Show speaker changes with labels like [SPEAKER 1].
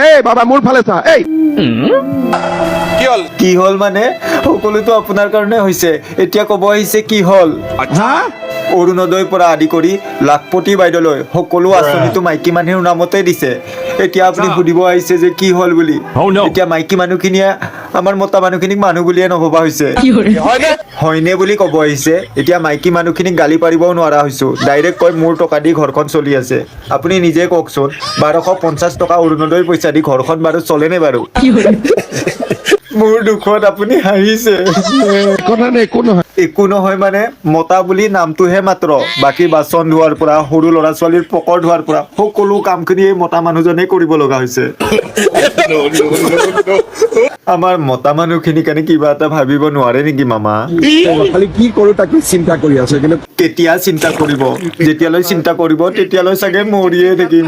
[SPEAKER 1] এই বাবা মোৰ ফালে চা এই
[SPEAKER 2] কি হল মানে সকলোতো আপোনাৰ কাৰণে হৈছে এতিয়া ক'ব আহিছে কি হল
[SPEAKER 1] হা
[SPEAKER 2] অৰুণোদয়ৰ পৰা আদি কৰি লাখপতি বাইদেউলৈ সকলো আঁচনিটো মাইকী মানুহৰ নামতে দিছে এতিয়া আপুনি সুধিব আহিছে যে কি হল বুলি এতিয়া মাইকী মানুহখিনিয়ে আমাৰ মতা মানুহখিনিক মানুহ বুলিয়ে নভবা হৈছে হয়নে বুলি ক'ব আহিছে এতিয়া মাইকী মানুহখিনিক গালি পাৰিবও নোৱাৰা হৈছো ডাইৰেক্ট কয় মোৰ টকা দি ঘৰখন চলি আছে আপুনি নিজে কওকচোন 1250 টকা অৰুণোদয়ৰ পইচা দি ঘৰখন বাৰু চলেনে বাৰু মোৰ দুখত আপুনি হাঁহিছে
[SPEAKER 1] কথা নাই একো নহয়
[SPEAKER 2] একো নহয় মানে মতা বুলি নামটোহে মাত্ৰ বাকী বাচন ধোৱাৰ পৰা সৰু ল'ৰা ছোৱালীৰ পকৰ ধোৱাৰ পৰা সকলো কামখিনি এই মতা মানুহজনে কৰিব লগা হৈছে আমাৰ মতা মানুহখিনিৰ কাৰণে কিবা এটা ভাবিব নোৱাৰে নেকি মামা
[SPEAKER 1] খালি কি কৰো তাকে চিন্তা কৰি আছে কিন্তু
[SPEAKER 2] কেতিয়া চিন্তা কৰিব যেতিয়ালৈ চিন্তা কৰিব তেতিয়ালৈ চাগে মৰিয়ে থাকিম